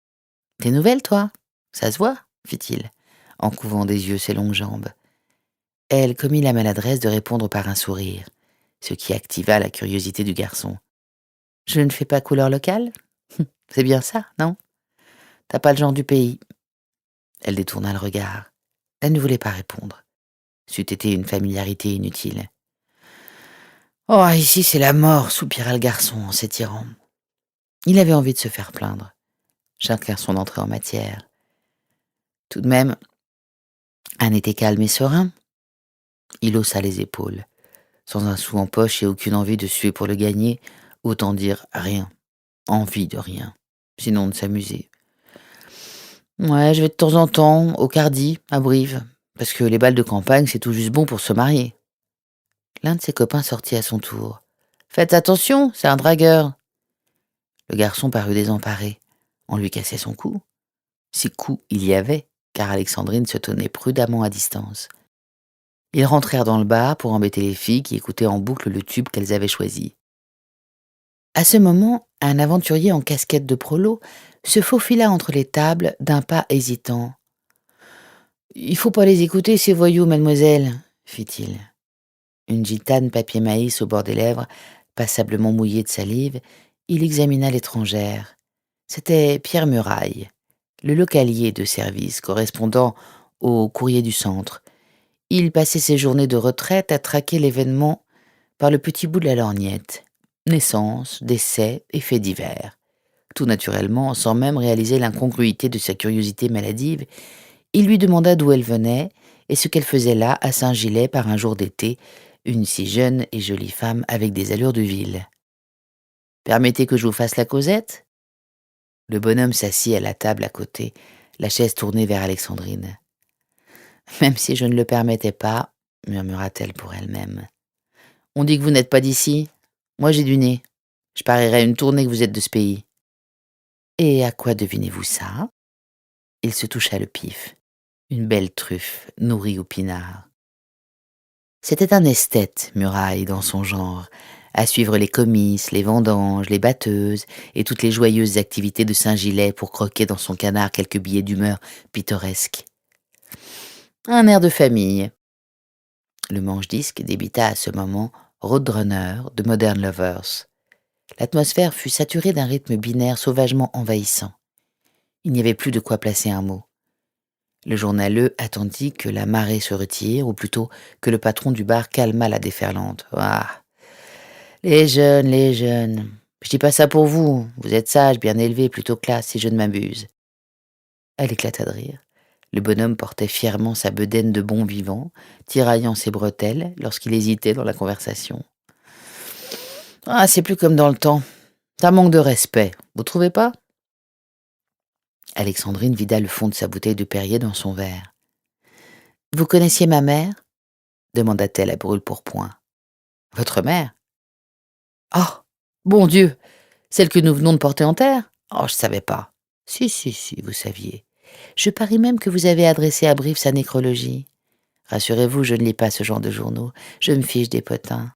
« Des nouvelles, toi ? Ça se voit ?» fit-il, en couvant des yeux ses longues jambes. Elle commit la maladresse de répondre par un sourire, ce qui activa la curiosité du garçon. « Je ne fais pas couleur locale ? C'est bien ça, non ? T'as pas le genre du pays. » Elle détourna le regard. Elle ne voulait pas répondre. C'eût été une familiarité inutile. « Oh, ici c'est la mort !» soupira le garçon en s'étirant. Il avait envie de se faire plaindre. Chacun son entrée en matière. Tout de même, un été calme et serein. Il haussa les épaules. Sans un sou en poche et aucune envie de suer pour le gagner, autant dire rien. Envie de rien. Sinon de s'amuser. Ouais, je vais de temps en temps au Cardi, à Brive, parce que les balles de campagne, c'est tout juste bon pour se marier. L'un de ses copains sortit à son tour. « Faites attention, c'est un dragueur !» Le garçon parut désemparé. On lui cassait son cou. Si coup il y avait, car Alexandrine se tenait prudemment à distance. Ils rentrèrent dans le bar pour embêter les filles qui écoutaient en boucle le tube qu'elles avaient choisi. À ce moment, un aventurier en casquette de prolo se faufila entre les tables d'un pas hésitant. « Il faut pas les écouter, ces voyous, mademoiselle, » fit-il. Une gitane papier maïs au bord des lèvres, passablement mouillée de salive, il examina l'étrangère. C'était Pierre Muraille, le localier de service correspondant au Courrier du Centre. Il passait ses journées de retraite à traquer l'événement par le petit bout de la lorgnette. Naissance, décès et faits divers. Tout naturellement, sans même réaliser l'incongruité de sa curiosité maladive, il lui demanda d'où elle venait et ce qu'elle faisait là, à Saint-Gilais, par un jour d'été, une si jeune et jolie femme avec des allures de ville. « Permettez que je vous fasse la causette ?» Le bonhomme s'assit à la table à côté, la chaise tournée vers Alexandrine. « Même si je ne le permettais pas, » murmura-t-elle pour elle-même. « On dit que vous n'êtes pas d'ici. Moi j'ai du nez. Je parierais une tournée que vous êtes de ce pays. » « Et à quoi devinez-vous ça ?» Il se toucha le pif. Une belle truffe, nourrie au pinard. C'était un esthète, Muraille, dans son genre, à suivre les comices, les vendanges, les batteuses et toutes les joyeuses activités de Saint-Gilais pour croquer dans son canard quelques billets d'humeur pittoresques. Un air de famille. Le manche-disque débita à ce moment Roadrunner de Modern Lovers. L'atmosphère fut saturée d'un rythme binaire sauvagement envahissant. Il n'y avait plus de quoi placer un mot. Le journaleux attendit que la marée se retire, ou plutôt que le patron du bar calma la déferlante. « Ah, les jeunes. Je dis pas ça pour vous. Vous êtes sage, bien élevé, plutôt classe, si je ne m'abuse. » Elle éclata de rire. Le bonhomme portait fièrement sa bedaine de bon vivant, tiraillant ses bretelles lorsqu'il hésitait dans la conversation. « Ah, c'est plus comme dans le temps. Ça manque de respect, vous trouvez pas ?» Alexandrine vida le fond de sa bouteille de Perrier dans son verre. « Vous connaissiez ma mère ?» demanda-t-elle à brûle-pourpoint. « Votre mère ?»« Oh, bon Dieu, celle que nous venons de porter en terre ? Oh, je savais pas. Si, vous saviez. Je parie même que vous avez adressé à Brive sa nécrologie. Rassurez-vous, je ne lis pas ce genre de journaux. Je me fiche des potins. »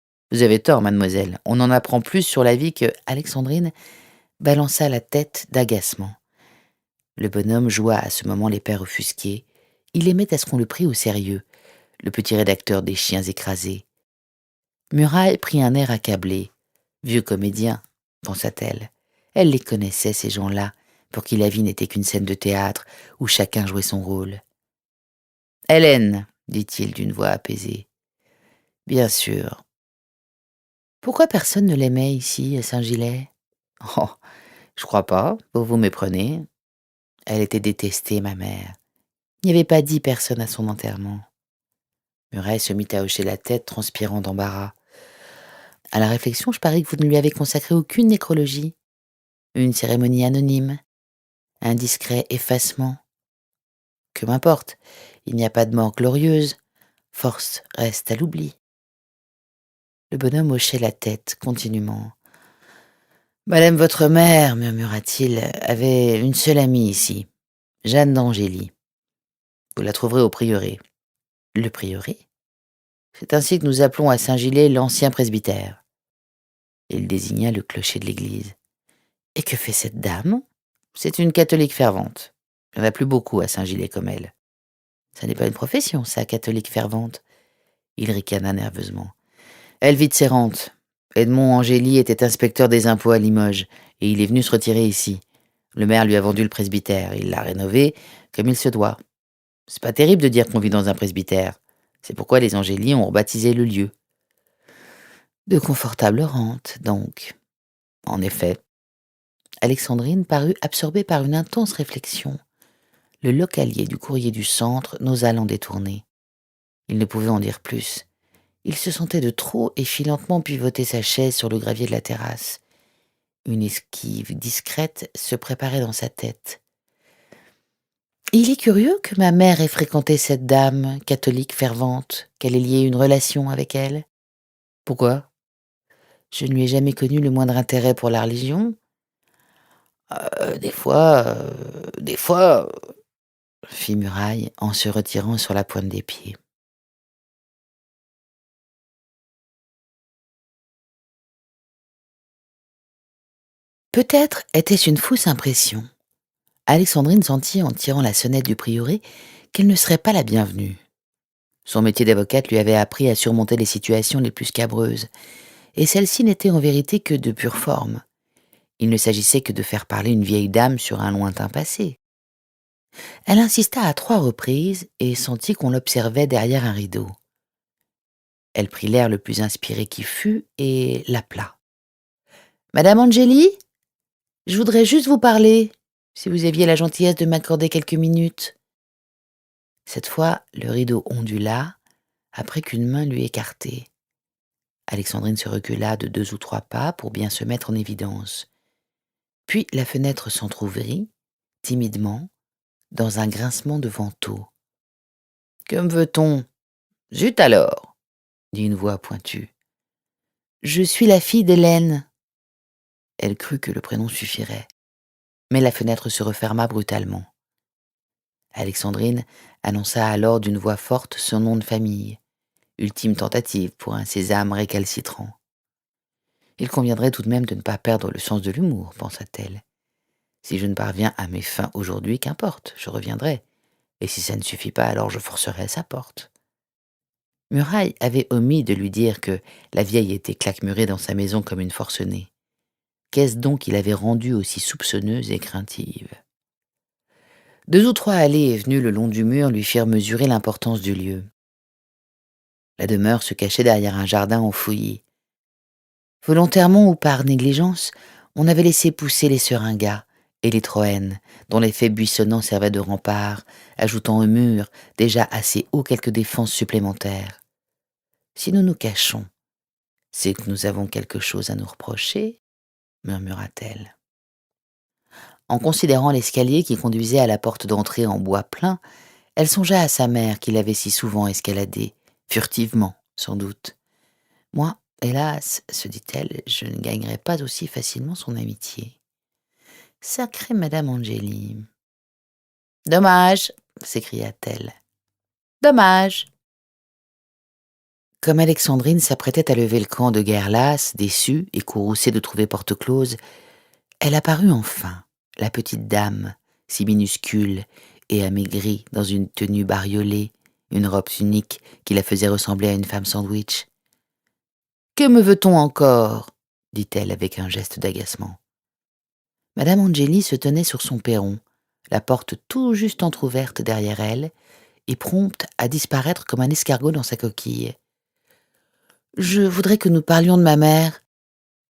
« Vous avez tort, mademoiselle. On en apprend plus sur la vie que... » Alexandrine balança la tête d'agacement. Le bonhomme joua à ce moment les pères offusqués. Il aimait à ce qu'on le prît au sérieux, le petit rédacteur des chiens écrasés. Muraille prit un air accablé. Vieux comédien, pensa-t-elle. Elle les connaissait, ces gens-là, pour qui la vie n'était qu'une scène de théâtre où chacun jouait son rôle. « Hélène, dit-il d'une voix apaisée. « Bien sûr. » Pourquoi personne ne l'aimait ici, à Saint-Gilais ? Oh, je crois pas, vous vous méprenez. Elle était détestée, ma mère. Il n'y avait pas 10 personnes à son enterrement. Muraille se mit à hocher la tête, transpirant d'embarras. À la réflexion, je parie que vous ne lui avez consacré aucune nécrologie. Une cérémonie anonyme. Un discret effacement. Que m'importe, il n'y a pas de mort glorieuse, force reste à l'oubli. Le bonhomme hochait la tête continuellement. Madame votre mère, murmura-t-il, avait une seule amie ici, Jeanne d'Angély. Vous la trouverez au prieuré. Le prieuré? C'est ainsi que nous appelons à Saint-Gilles l'ancien presbytère. Il désigna le clocher de l'église. Et que fait cette dame? C'est une catholique fervente. Il n'y en a plus beaucoup à Saint-Gilles comme elle. Ça n'est pas une profession, ça, catholique fervente. Il ricana nerveusement. Elle vit de ses rentes. Edmond Angély était inspecteur des impôts à Limoges, et il est venu se retirer ici. Le maire lui a vendu le presbytère, il l'a rénové comme il se doit. C'est pas terrible de dire qu'on vit dans un presbytère. C'est pourquoi les Angély ont rebaptisé le lieu. De confortables rentes, donc. En effet. Alexandrine parut absorbée par une intense réflexion. Le localier du courrier du centre n'osa l'en détourner. Il ne pouvait en dire plus. Il se sentait de trop et fit lentement pivoter sa chaise sur le gravier de la terrasse. Une esquive discrète se préparait dans sa tête. Il est curieux que ma mère ait fréquenté cette dame, catholique fervente, qu'elle ait lié une relation avec elle. Pourquoi? Je ne lui ai jamais connu le moindre intérêt pour la religion. Des fois, fit Muraille en se retirant sur la pointe des pieds. Peut-être était-ce une fausse impression. Alexandrine sentit en tirant la sonnette du prieuré qu'elle ne serait pas la bienvenue. Son métier d'avocate lui avait appris à surmonter les situations les plus scabreuses, et celle-ci n'était en vérité que de pure forme. Il ne s'agissait que de faire parler une vieille dame sur un lointain passé. Elle insista à 3 reprises et sentit qu'on l'observait derrière un rideau. Elle prit l'air le plus inspiré qui fût et l'appela. « Madame Angély, je voudrais juste vous parler, si vous aviez la gentillesse de m'accorder quelques minutes. » Cette fois, le rideau ondula, après qu'une main l'eut écarté. Alexandrine se recula de 2 ou 3 pas pour bien se mettre en évidence. Puis la fenêtre s'entr'ouvrit, timidement, dans un grincement de vantaux. « Que me veut-on? Zut alors !» dit une voix pointue. « Je suis la fille d'Hélène. » Elle crut que le prénom suffirait, mais la fenêtre se referma brutalement. Alexandrine annonça alors d'une voix forte son nom de famille, ultime tentative pour un sésame récalcitrant. Il conviendrait tout de même de ne pas perdre le sens de l'humour, pensa-t-elle. Si je ne parviens à mes fins aujourd'hui, qu'importe, je reviendrai. Et si ça ne suffit pas, alors je forcerai à sa porte. Muraille avait omis de lui dire que la vieille était claquemurée dans sa maison comme une forcenée. Qu'est-ce donc qui l'avait rendue aussi soupçonneuse et craintive? 2 ou 3 allées et venues le long du mur lui firent mesurer l'importance du lieu. La demeure se cachait derrière un jardin enfouillé. Volontairement ou par négligence, on avait laissé pousser les seringas et les troènes, dont l'effet buissonnant servait de rempart, ajoutant au mur, déjà assez haut, quelques défenses supplémentaires. Si nous nous cachons, c'est que nous avons quelque chose à nous reprocher, murmura-t-elle. En considérant l'escalier qui conduisait à la porte d'entrée en bois plein, elle songea à sa mère qui l'avait si souvent escaladée, furtivement, sans doute. Moi, hélas, se dit-elle, je ne gagnerai pas aussi facilement son amitié. Sacrée Madame Angély. Dommage, s'écria-t-elle. Dommage. Comme Alexandrine s'apprêtait à lever le camp de guerre lasse, déçue et courroucée de trouver porte close, elle apparut enfin, la petite dame, si minuscule et amaigrie dans une tenue bariolée, une robe unique qui la faisait ressembler à une femme sandwich. « Que me veut-on encore ?» dit-elle avec un geste d'agacement. Madame Angély se tenait sur son perron, la porte tout juste entr'ouverte derrière elle, et prompte à disparaître comme un escargot dans sa coquille. « Je voudrais que nous parlions de ma mère.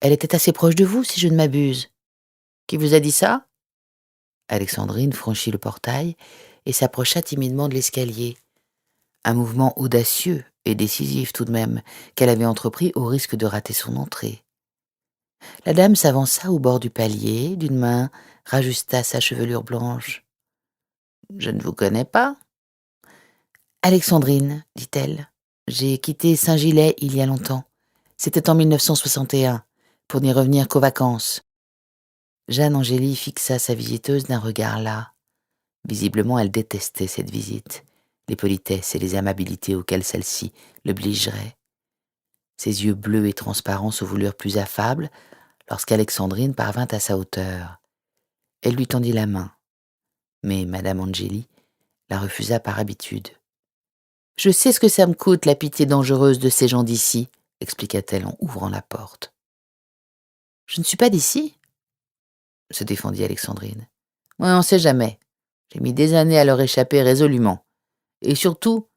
Elle était assez proche de vous, si je ne m'abuse. » « Qui vous a dit ça ?» Alexandrine franchit le portail et s'approcha timidement de l'escalier. Un mouvement audacieux et décisif tout de même, qu'elle avait entrepris au risque de rater son entrée. La dame s'avança au bord du palier, d'une main rajusta sa chevelure blanche. Je ne vous connais pas. Alexandrine, dit-elle. J'ai quitté Saint-Gilais il y a longtemps. C'était en 1961, pour n'y revenir qu'aux vacances. Jeanne Angéli fixa sa visiteuse d'un regard las. Visiblement, elle détestait cette visite, les politesses et les amabilités auxquelles celle-ci l'obligerait. Ses yeux bleus et transparents se voulurent plus affables lorsqu'Alexandrine parvint à sa hauteur. Elle lui tendit la main, mais Madame Angéli la refusa par habitude. « Je sais ce que ça me coûte, la pitié dangereuse de ces gens d'ici, » expliqua-t-elle en ouvrant la porte. « Je ne suis pas d'ici » se défendit Alexandrine. « Ouais, on ne sait jamais. J'ai mis des années à leur échapper résolument. Et surtout,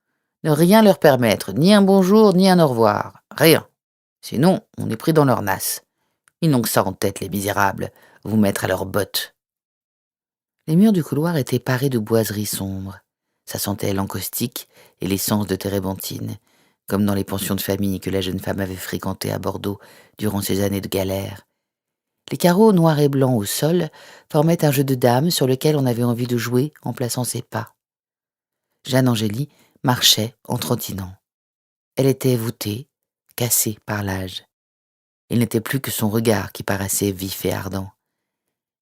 ne rien leur permettre, ni un bonjour, ni un au revoir. Rien. Sinon, on est pris dans leur nasse. Ils n'ont que ça en tête, les misérables, vous mettre à leurs bottes. » Les murs du couloir étaient parés de boiseries sombres. Ça sentait l'encaustique et l'essence de térébenthine, comme dans les pensions de famille que la jeune femme avait fréquentées à Bordeaux durant ses années de galère. Les carreaux noirs et blancs au sol formaient un jeu de dames sur lequel on avait envie de jouer en plaçant ses pas. Jeanne Angéli marchait en trottinant. Elle était voûtée, cassée par l'âge. Il n'était plus que son regard qui paraissait vif et ardent.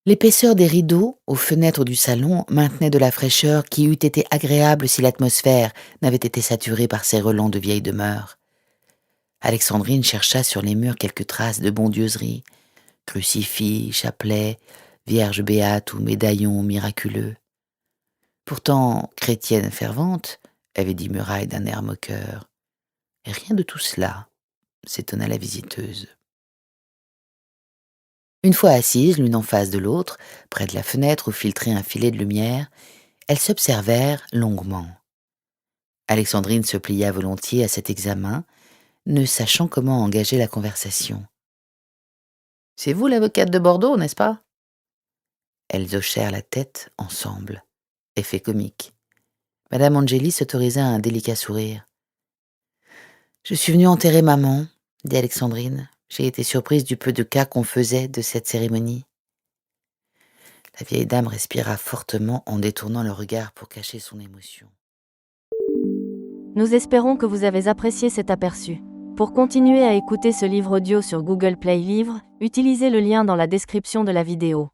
L'épaisseur des rideaux aux fenêtres du salon maintenait de la fraîcheur qui eût été agréable si l'atmosphère n'avait été saturée par ces relents de vieille demeure. Alexandrine chercha sur les murs quelques traces de bondieuserie, crucifix, chapelets, vierges béates ou médaillons miraculeux. Pourtant, chrétienne fervente, avait dit Muraille d'un air moqueur. Et rien de tout cela, s'étonna la visiteuse. Une fois assises l'une en face de l'autre, près de la fenêtre où filtrait un filet de lumière, elles s'observèrent longuement. Alexandrine se plia volontiers à cet examen, ne sachant comment engager la conversation. « C'est vous l'avocate de Bordeaux, n'est-ce pas ?» Elles hochèrent la tête ensemble. Effet comique. Madame Angéli s'autorisa un délicat sourire. « Je suis venue enterrer maman, » dit Alexandrine. « J'ai été surprise du peu de cas qu'on faisait de cette cérémonie. » La vieille dame respira fortement en détournant le regard pour cacher son émotion. Nous espérons que vous avez apprécié cet aperçu. Pour continuer à écouter ce livre audio sur Google Play Livres, utilisez le lien dans la description de la vidéo.